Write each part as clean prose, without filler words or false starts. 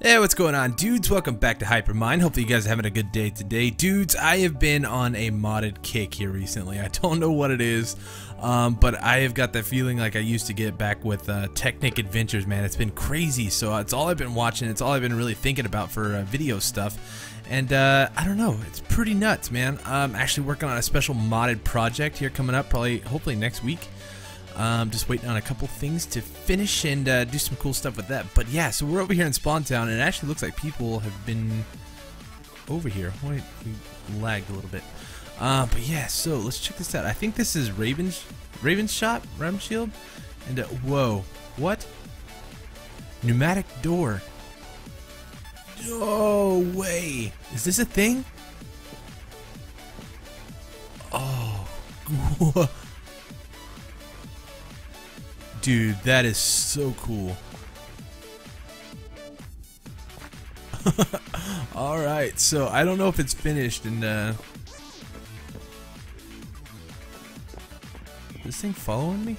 Hey, what's going on, dudes? Welcome back to HYPERMINE. Hopefully you guys are having a good day today. Dudes, I have been on a modded kick here recently. I don't know what it is, but I have got that feeling like I used to get back with Technic Adventures, man. It's been crazy, so it's all I've been watching. It's all I've been really thinking about for video stuff. And I don't know, it's pretty nuts, man. I'm actually working on a special modded project here coming up, hopefully next week. Just waiting on a couple things to finish and do some cool stuff with that. But yeah, so we're over here in Spawn Town, and it actually looks like people have been over here. Wait, we lagged a little bit. But yeah, so let's check this out. I think this is Raven's shop, Ram Shield, and whoa, what? Pneumatic door. No way! Is this a thing? Oh. Dude, that is so cool. Alright, so I don't know if it's finished, and this thing following me?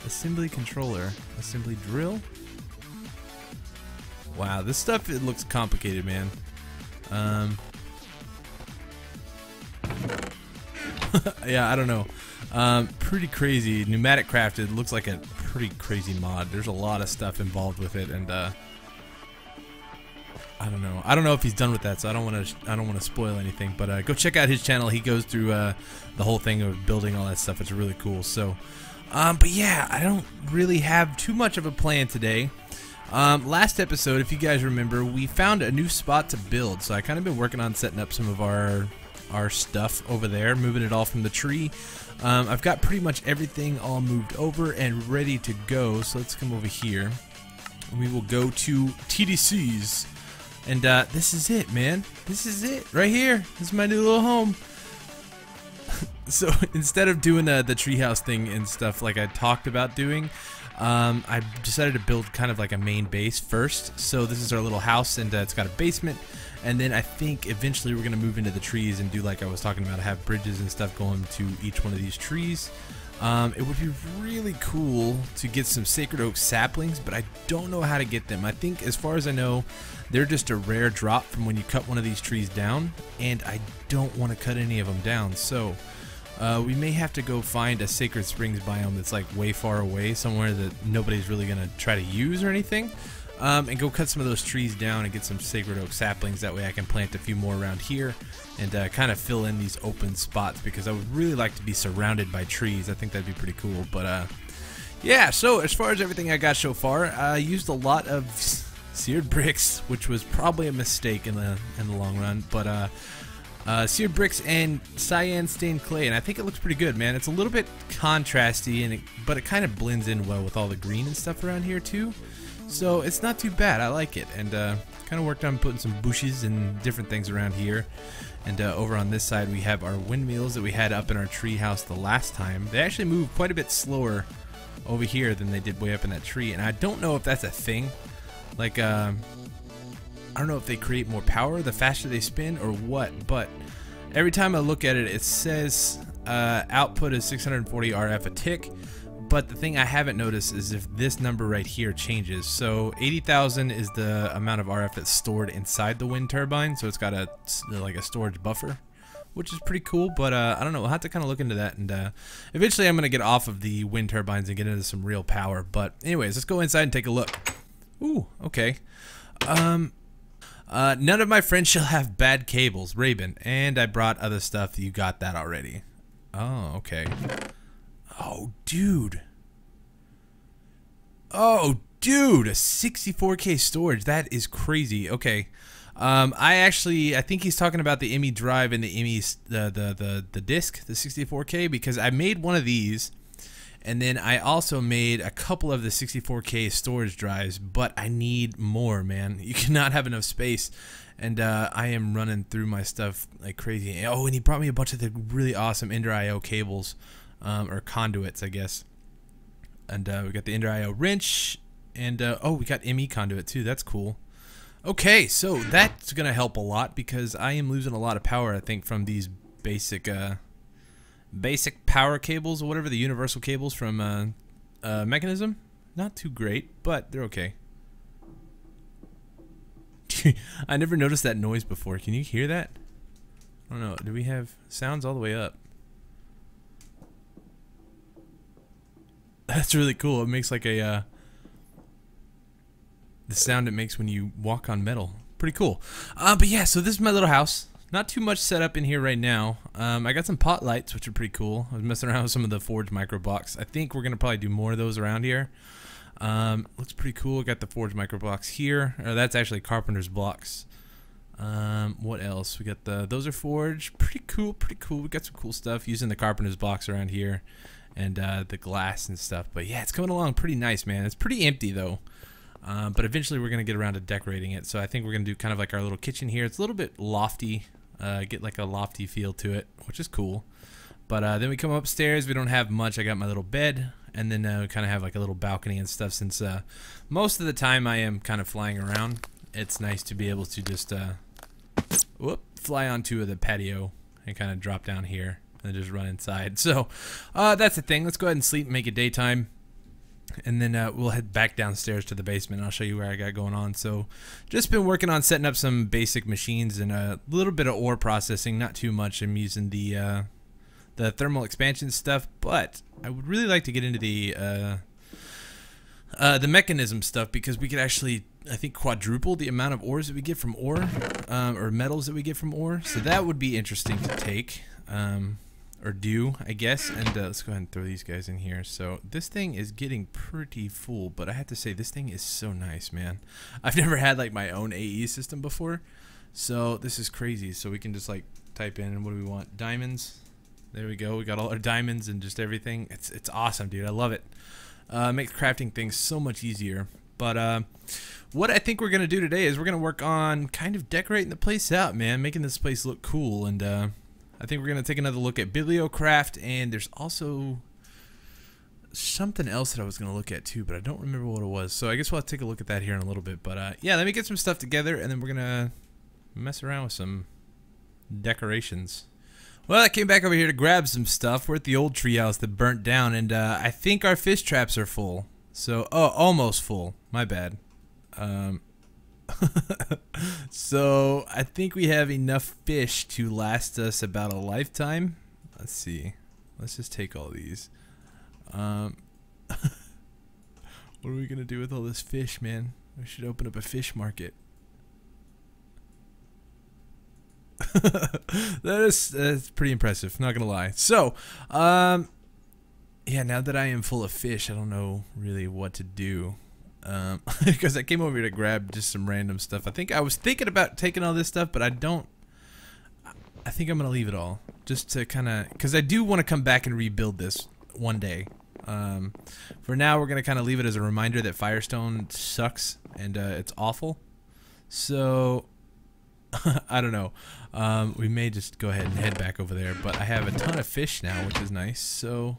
Assembly controller. Assembly drill? Wow, this stuff, it looks complicated, man. Yeah, I don't know. Pretty crazy. Pneumatic crafted looks like a pretty crazy mod. There's a lot of stuff involved with it, and I don't know. I don't know if he's done with that, so I don't want to spoil anything. But go check out his channel. He goes through the whole thing of building all that stuff. It's really cool. So, but yeah, I don't really have too much of a plan today. Last episode, if you guys remember, we found a new spot to build. So I kind of been working on setting up some of our stuff over there, moving it all from the tree. I've got pretty much everything all moved over and ready to go, so let's come over here. We will go to TDC's, and this is it, man. This is it right here. This is my new little home. So instead of doing the treehouse thing and stuff like I talked about doing, I decided to build kind of like a main base first. So this is our little house, and it's got a basement. And then I think eventually we're going to move into the trees and do like I was talking about, have bridges and stuff going to each one of these trees. It would be really cool to get some sacred oak saplings, but I don't know how to get them. I think, as far as I know, they're just a rare drop from when you cut one of these trees down, and I don't want to cut any of them down. So we may have to go find a Sacred Springs biome that's like way far away, somewhere that nobody's really going to try to use or anything. And go cut some of those trees down and get some sacred oak saplings. That way I can plant a few more around here and kind of fill in these open spots, because I would really like to be surrounded by trees. I think that'd be pretty cool. But yeah, so as far as everything I got so far, I used a lot of seared bricks, which was probably a mistake in the long run. But seared bricks and cyan stained clay, and I think it looks pretty good, man. It's a little bit contrasty, but it kind of blends in well with all the green and stuff around here too. So it's not too bad. I like it, and kind of worked on putting some bushes and different things around here. And over on this side we have our windmills that we had up in our tree house the last time. They actually move quite a bit slower over here than they did way up in that tree, and I don't know if that's a thing. Like I don't know if they create more power the faster they spin or what, but every time I look at it, it says output is 640 RF a tick. But the thing I haven't noticed is if this number right here changes. So 80,000 is the amount of RF that's stored inside the wind turbine, so it's got like a storage buffer, which is pretty cool. But I don't know, we'll have to kind of look into that, and eventually I'm going to get off of the wind turbines and get into some real power. But anyways, let's go inside and take a look. Ooh, okay. None of my friends shall have bad cables, Raven, and I brought other stuff. You got that already. Oh, okay. Oh, dude. Oh, dude, a 64K storage. That is crazy. Okay. I think he's talking about the EMI drive and the EMI, the disc, the 64K, because I made one of these, and then I also made a couple of the 64K storage drives, but I need more, man. You cannot have enough space, and I am running through my stuff like crazy. Oh, and he brought me a bunch of the really awesome Ender IO cables. Or conduits, I guess. And we got the Ender IO wrench, and oh, we got ME conduit too. That's cool. Okay, so that's gonna help a lot, because I am losing a lot of power, I think, from these basic power cables or whatever, the universal cables from Mechanism. Not too great, but they're okay. I never noticed that noise before. Can you hear that? I don't know. Do we have sounds all the way up? That's really cool. It makes like a the sound it makes when you walk on metal. Pretty cool. But yeah, so this is my little house. Not too much set up in here right now. I got some pot lights, which are pretty cool. I was messing around with some of the forged micro blocks. I think we're gonna probably do more of those around here. Looks pretty cool. Got the forged micro blocks here. That's actually carpenter's blocks. What else? We got those are forged. Pretty cool, pretty cool. We got some cool stuff using the carpenter's blocks around here, and the glass and stuff. But yeah, it's coming along pretty nice, man. It's pretty empty though. But eventually we're gonna get around to decorating it. So I think we're gonna do kind of like our little kitchen here. It's a little bit lofty. Get like a lofty feel to it, which is cool. But then we come upstairs. We don't have much. I got my little bed, and then we kind of have like a little balcony and stuff. Since most of the time I am kind of flying around, it's nice to be able to just fly onto the patio and kind of drop down here and just run inside. So that's the thing. Let's go ahead and sleep and make it daytime. And then we'll head back downstairs to the basement. I'll show you where I got going on. So just been working on setting up some basic machines and a little bit of ore processing. Not too much. I'm using the thermal expansion stuff, but I would really like to get into the mechanism stuff, because we could actually, I think, quadruple the amount of ores that we get from ore, or metals that we get from ore. So that would be interesting to take. Or do, I guess. And let's go ahead and throw these guys in here. So this thing is getting pretty full, but I have to say this thing is so nice, man. I've never had like my own AE system before, so this is crazy. So we can just like type in, what do we want? Diamonds. There we go. We got all our diamonds and just everything. It's awesome, dude. I love it. Makes crafting things so much easier. But what I think we're gonna do today is we're gonna work on kind of decorating the place out, man, making this place look cool. And I think we're going to take another look at Bibliocraft, and there's also something else that I was going to look at too, but I don't remember what it was. So I guess we'll have to take a look at that here in a little bit. But yeah, let me get some stuff together, and then we're going to mess around with some decorations. Well, I came back over here to grab some stuff. We're at the old treehouse that burnt down, and I think our fish traps are full. So, oh, almost full. My bad. So I think we have enough fish to last us about a lifetime. Let's see. Let's just take all these. What are we gonna do with all this fish, man? We should open up a fish market. That's pretty impressive, not gonna lie. So yeah, now that I am full of fish, I don't know really what to do. Because I came over here to grab just some random stuff. I was thinking about taking all this stuff, but I think I'm gonna leave it all, just to kind of, because I do want to come back and rebuild this one day. For now, we're gonna kind of leave it as a reminder that Firestone sucks and it's awful. So I don't know. We may just go ahead and head back over there, but I have a ton of fish now, which is nice. So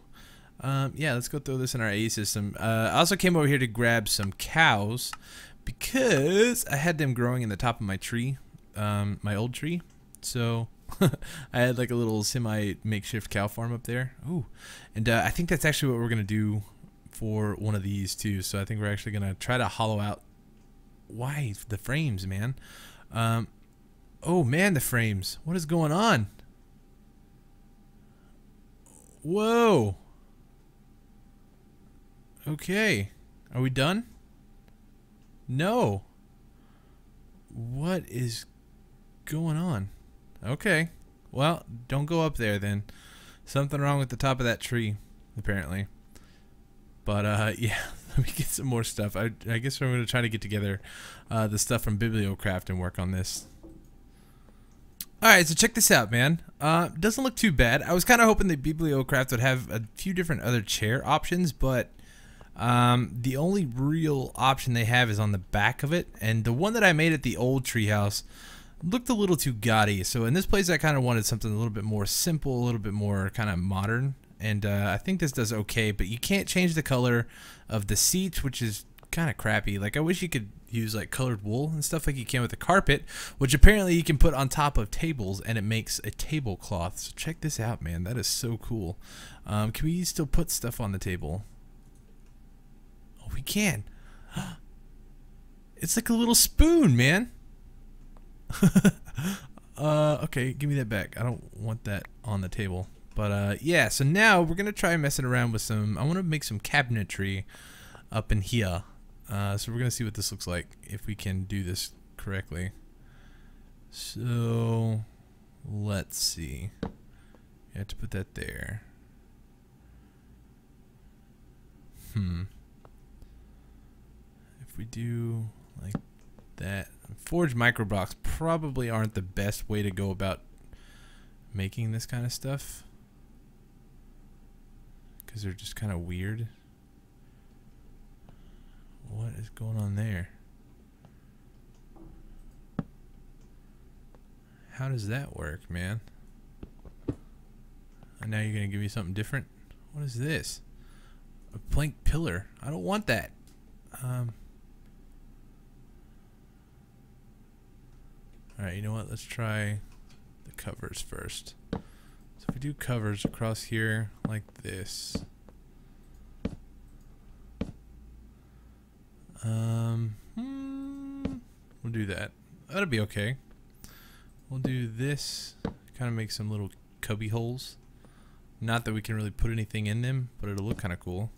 yeah, let's go throw this in our AE system. I also came over here to grab some cows, because I had them growing in the top of my tree, my old tree. So I had like a little semi makeshift cow farm up there. Ooh, and I think that's actually what we're gonna do for one of these too. So I think we're actually gonna try to hollow out. Why the frames, man? Oh man, the frames. What is going on? Whoa. Okay, are we done? No. What is going on? Okay, well, don't go up there then. Something wrong with the top of that tree, apparently. But yeah, let me get some more stuff. I guess we're going to try to get together the stuff from Bibliocraft and work on this. Alright, so check this out, man. Doesn't look too bad. I was kind of hoping that Bibliocraft would have a few different other chair options, but the only real option they have is on the back of it, and the one that I made at the old treehouse looked a little too gaudy. So in this place I kind of wanted something a little bit more simple, a little bit more kind of modern, and I think this does okay, but you can't change the color of the seats, which is kind of crappy. Like, I wish you could use like colored wool and stuff like you can with the carpet, which apparently you can put on top of tables and it makes a tablecloth. So check this out, man. That is so cool. Can we still put stuff on the table? We can. It's like a little spoon, man. Okay, give me that back. I don't want that on the table. But yeah, so now we're gonna try messing around with some. I want to make some cabinetry up in here. So we're gonna see what this looks like if we can do this correctly. So let's see. You have to put that there. If we do like that, forged micro blocks probably aren't the best way to go about making this kind of stuff because they're just kind of weird. What is going on there? How does that work, man? And now you're gonna give me something different? What is this? A plank pillar. I don't want that. Alright, you know what? Let's try the covers first. So if we do covers across here like this. We'll do that. That'll be okay. We'll do this. Kind of make some little cubby holes. Not that we can really put anything in them, but it'll look kind of cool.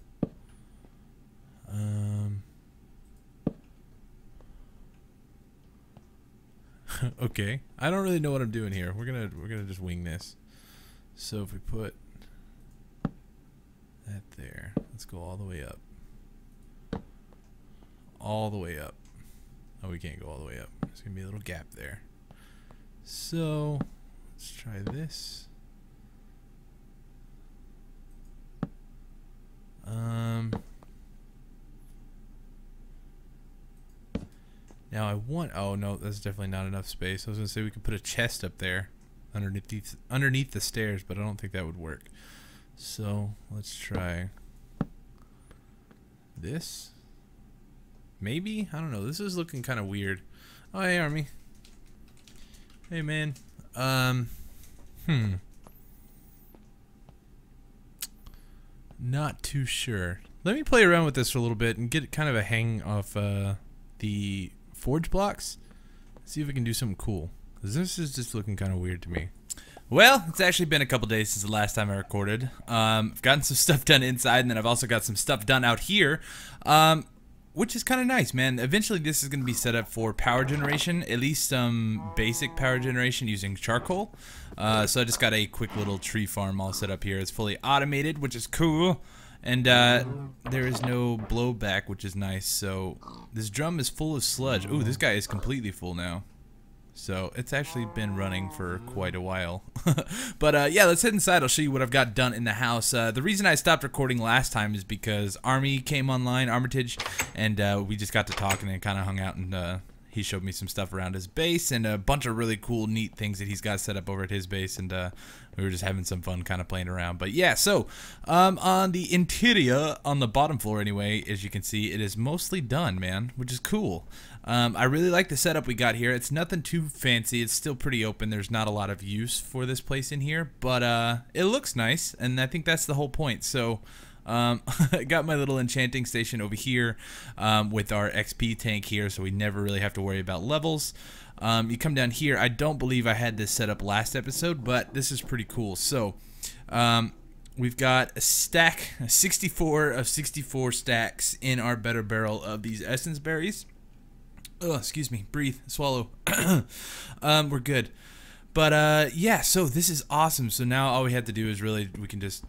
Okay, I don't really know what I'm doing here. We're gonna just wing this. So if we put that there, let's go all the way up. All the way up. Oh, we can't go all the way up. There's gonna be a little gap there. So let's try this. Now I want. Oh no, that's definitely not enough space. I was gonna say we could put a chest up there, underneath the stairs, but I don't think that would work. So let's try this. Maybe, I don't know. This is looking kind of weird. Oh hey, Army. Hey man. Not too sure. Let me play around with this for a little bit and get kind of a hang of the forge blocks. See if we can do something cool. Because this is just looking kind of weird to me. Well, it's actually been a couple days since the last time I recorded. I've gotten some stuff done inside, and then I've also got some stuff done out here, which is kind of nice, man. Eventually, this is going to be set up for power generation, at least some basic power generation using charcoal. So I just got a quick little tree farm all set up here. It's fully automated, which is cool. And there is no blowback, which is nice. So this drum is full of sludge. Ooh, this guy is completely full now. So it's actually been running for quite a while. But yeah, let's head inside. I'll show you what I've got done in the house. The reason I stopped recording last time is because Army came online, Armitage, and we just got to talking and kind of hung out, and he showed me some stuff around his base and a bunch of really cool, neat things that he's got set up over at his base, and we were just having some fun kind of playing around. But yeah, so on the interior, on the bottom floor anyway, as you can see, it is mostly done, man, which is cool. I really like the setup we got here. It's nothing too fancy. It's still pretty open. There's not a lot of use for this place in here, but it looks nice, and I think that's the whole point. So I got my little enchanting station over here with our XP tank here, so we never really have to worry about levels. You come down here. I don't believe I had this set up last episode, but this is pretty cool. So we've got a stack, 64 of 64 stacks in our better barrel of these essence berries. Oh, excuse me, breathe, swallow. We're good. But yeah, so this is awesome. So now all we have to do is we can just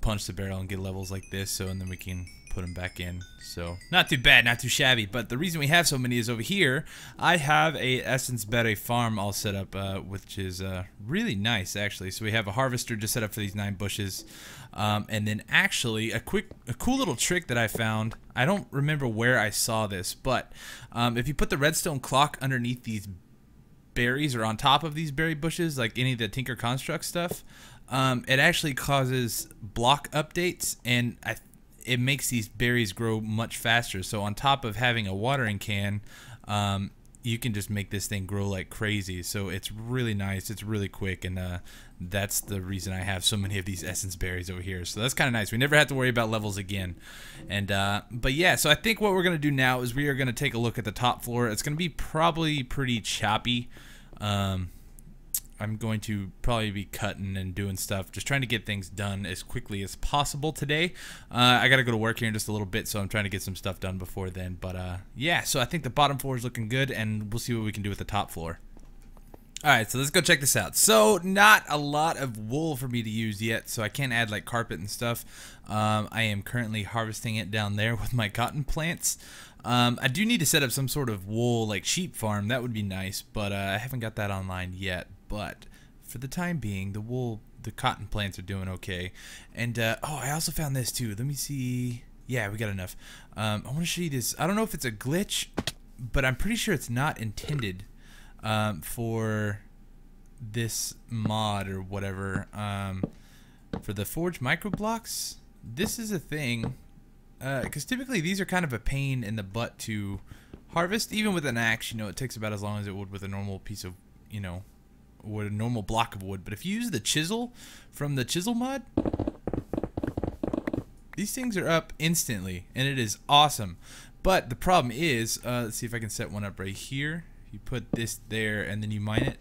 punch the barrel and get levels like this, and then we can put them back in. So not too bad, not too shabby. But the reason we have so many is over here I have a essence berry farm all set up, which is really nice actually. So we have a harvester just set up for these 9 bushes, and then actually a cool little trick that I found. I don't remember where I saw this, but if you put the redstone clock underneath these berries or on top of these berry bushes, like any of the Tinker Construct stuff, it actually causes block updates, and it makes these berries grow much faster. So on top of having a watering can, you can just make this thing grow like crazy. So it's really nice. It's really quick, and that's the reason I have so many of these essence berries over here. So that's kind of nice. We never have to worry about levels again. And but yeah, so I think what we're gonna do now is we are gonna take a look at the top floor. It's gonna be probably pretty choppy. I'm going to probably be cutting and doing stuff, just trying to get things done as quickly as possible today. I got to go to work here in just a little bit, so I'm trying to get some stuff done before then. But yeah, so I think the bottom floor is looking good, and we'll see what we can do with the top floor. Alright, so let's go check this out. So, not a lot of wool for me to use yet, so I can't add like carpet and stuff. I am currently harvesting it down there with my cotton plants. I do need to set up some sort of wool like sheep farm. That would be nice, but I haven't got that online yet. But for the time being, the cotton plants are doing okay. And oh, I also found this too. Let me see. Yeah, we got enough. I want to show you this. I don't know if it's a glitch, but I'm pretty sure it's not intended for this mod or whatever. For the forge micro blocks, this is a thing. Because typically these are kind of a pain in the butt to harvest. Even with an axe, you know, it takes about as long as it would with a normal piece of, you know, with a normal block of wood. But if you use the chisel from the chisel mod, these things are up instantly, and it is awesome. But the problem is, let's see if I can set one up right here. You put this there, and then you mine it.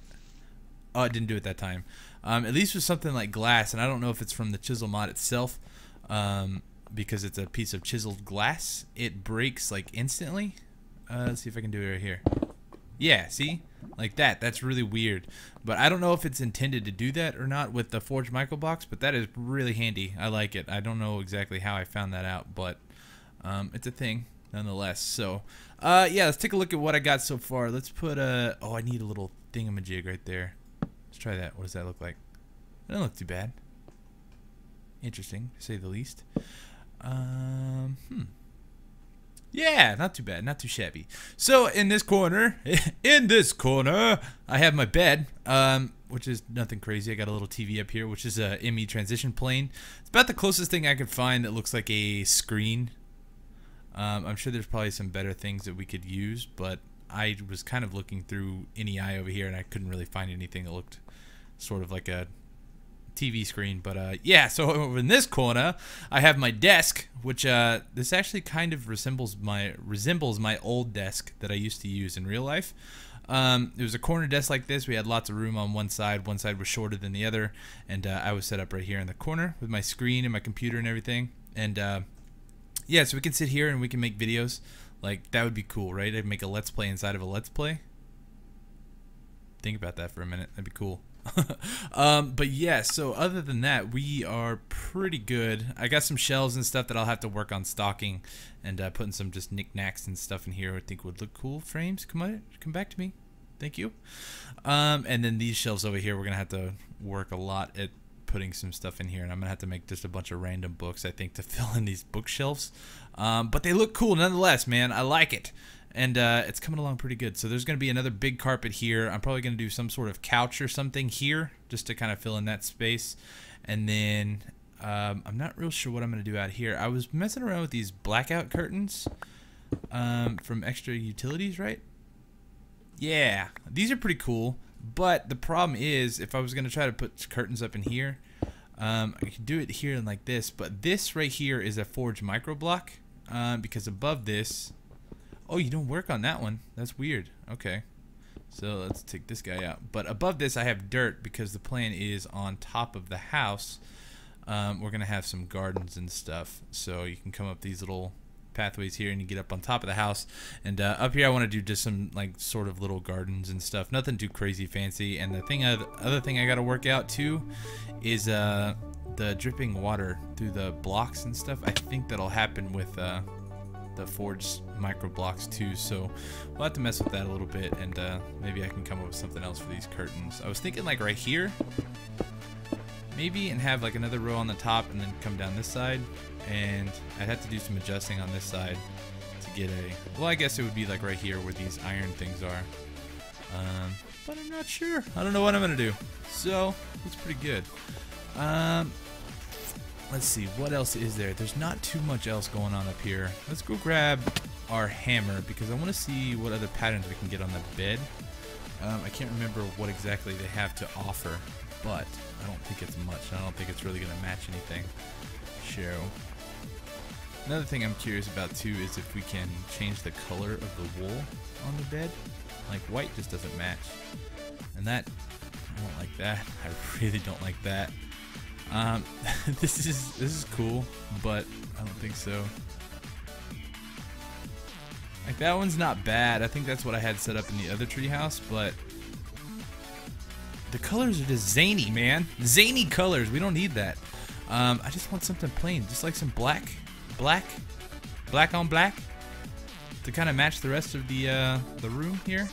Oh, it didn't do it that time. At least with something like glass, and I don't know if it's from the chisel mod itself, because it's a piece of chiseled glass. It breaks like instantly. Let's see if I can do it right here. Yeah, see? Like that. That's really weird. But I don't know if it's intended to do that or not with the forged micro blocks, but that is really handy. I like it. I don't know exactly how I found that out, but it's a thing nonetheless. So, yeah, let's take a look at what I got so far. Let's put oh, I need a little thingamajig right there. Let's try that. What does that look like? That doesn't look too bad. Interesting, to say the least. Yeah, not too bad, not too shabby. So in this corner, I have my bed, which is nothing crazy. I got a little TV up here, which is a ME transition plane. It's about the closest thing I could find that looks like a screen. I'm sure there's probably some better things that we could use, but I was kind of looking through NEI over here, and I couldn't really find anything that looked sort of like a TV screen. But yeah, so over in this corner I have my desk, which this actually kind of resembles my old desk that I used to use in real life. It was a corner desk like this. We had lots of room on one side was shorter than the other, and I was set up right here in the corner with my screen and my computer and everything. And yeah, so we can sit here and we can make videos. Like, that would be cool, right? I'd make a let's play inside of a let's play. Think about that for a minute. That'd be cool. But yeah, so other than that, we are pretty good. I got some shelves and stuff that I'll have to work on stocking, and putting some just knickknacks and stuff in here I think would look cool. Frames, come back to me. Thank you. And then these shelves over here, we're gonna have to work a lot at putting some stuff in here, and I'm gonna have to make just a bunch of random books, I think, to fill in these bookshelves. But they look cool nonetheless, man. I like it. And it's coming along pretty good. So there's going to be another big carpet here. I'm probably going to do some sort of couch or something here just to kind of fill in that space. And then I'm not real sure what I'm going to do out here. I was messing around with these blackout curtains from Extra Utilities, right? Yeah, these are pretty cool. But the problem is, if I was going to try to put curtains up in here, I could do it here and like this. But this right here is a forged micro block, because above this... Oh, you don't work on that one. That's weird. Okay. So let's take this guy out. But above this I have dirt because the plan is on top of the house. We're going to have some gardens and stuff. So you can come up these little pathways here and you get up on top of the house. And up here I want to do just some like sort of little gardens and stuff. Nothing too crazy fancy. And the other thing I got to work out too is the dripping water through the blocks and stuff. I think that'll happen with... the forged micro blocks too, so we'll have to mess with that a little bit, and maybe I can come up with something else for these curtains. I was thinking like right here maybe, and have like another row on the top and then come down this side, and I'd have to do some adjusting on this side to get a, well, I guess it would be like right here where these iron things are, but I'm not sure. I don't know what I'm gonna do, so it's pretty good. Let's see, what else is there? There's not too much else going on up here. Let's go grab our hammer because I want to see what other patterns we can get on the bed. I can't remember what exactly they have to offer. but I don't think it's much. I don't think it's really going to match anything. So, another thing I'm curious about too is if we can change the color of the wool on the bed. Like white just doesn't match, and that, I don't like that. I really don't like that. This is cool, but I don't think so. Like that one's not bad. I think that's what I had set up in the other treehouse, but the colors are just zany, man. Zany colors. We don't need that. I just want something plain, just like some black on black, to kind of match the rest of the room here.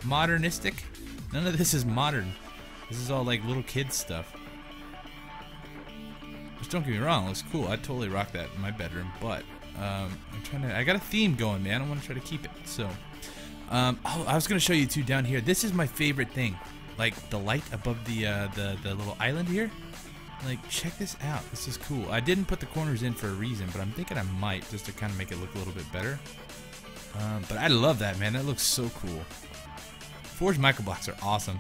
Modernistic. None of this is modern. This is all like little kids stuff. Which, don't get me wrong, it looks cool. I'd totally rock that in my bedroom, but I got a theme going, man. I want to try to keep it. So, oh, I was gonna show you too down here. This is my favorite thing, like the light above the little island here. Like, check this out. This is cool. I didn't put the corners in for a reason, but I'm thinking I might, just to kind of make it look a little bit better. But I love that, man. That looks so cool. Forged micro blocks are awesome.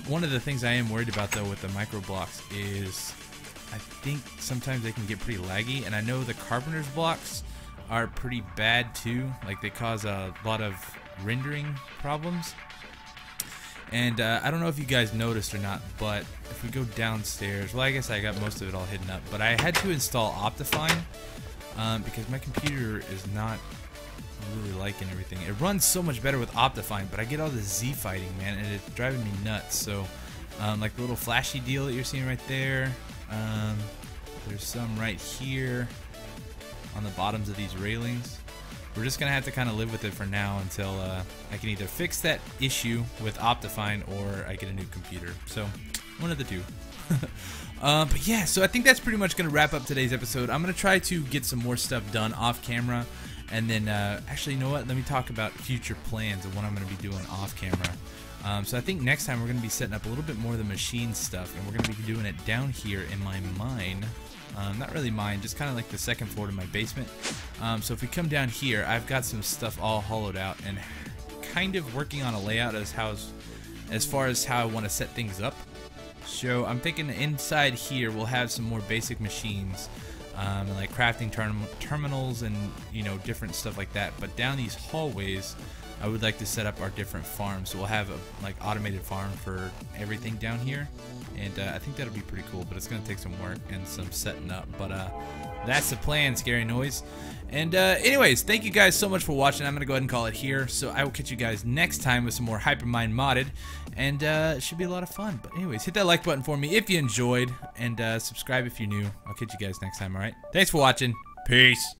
One of the things I am worried about though with the micro blocks is I think sometimes they can get pretty laggy, and I know the carpenter's blocks are pretty bad too. Like, they cause a lot of rendering problems. And I don't know if you guys noticed or not, but if we go downstairs, well, I guess I got most of it all hidden up, but I had to install Optifine because my computer is not really liking everything. It runs so much better with Optifine, but I get all this Z fighting, man, and it's driving me nuts. So, like the little flashy deal that you're seeing right there, there's some right here on the bottoms of these railings. We're just gonna have to kind of live with it for now until I can either fix that issue with Optifine or I get a new computer. So, one of the two. But yeah, so I think that's pretty much gonna wrap up today's episode. I'm gonna try to get some more stuff done off camera, and then actually, you know what? Let me talk about future plans of what I'm gonna be doing off camera. So I think next time we're gonna be setting up a little bit more of the machine stuff, and we're gonna be doing it down here in my mine. Not really mine, just kind of like the second floor to my basement. So if we come down here, I've got some stuff all hollowed out and kind of working on a layout as far as how I want to set things up. So I'm thinking inside here we'll have some more basic machines, like crafting terminals and, you know, different stuff like that. But down these hallways, I would like to set up our different farms. So we'll have a like automated farm for everything down here, and I think that'll be pretty cool. But it's gonna take some work and some setting up. But that's the plan, Scary Noise. And anyways, thank you guys so much for watching. I'm gonna go ahead and call it here. So I will catch you guys next time with some more HYPERMINE modded, and it should be a lot of fun. But anyways, hit that like button for me if you enjoyed, and subscribe if you're new. I'll catch you guys next time. All right. Thanks for watching. Peace.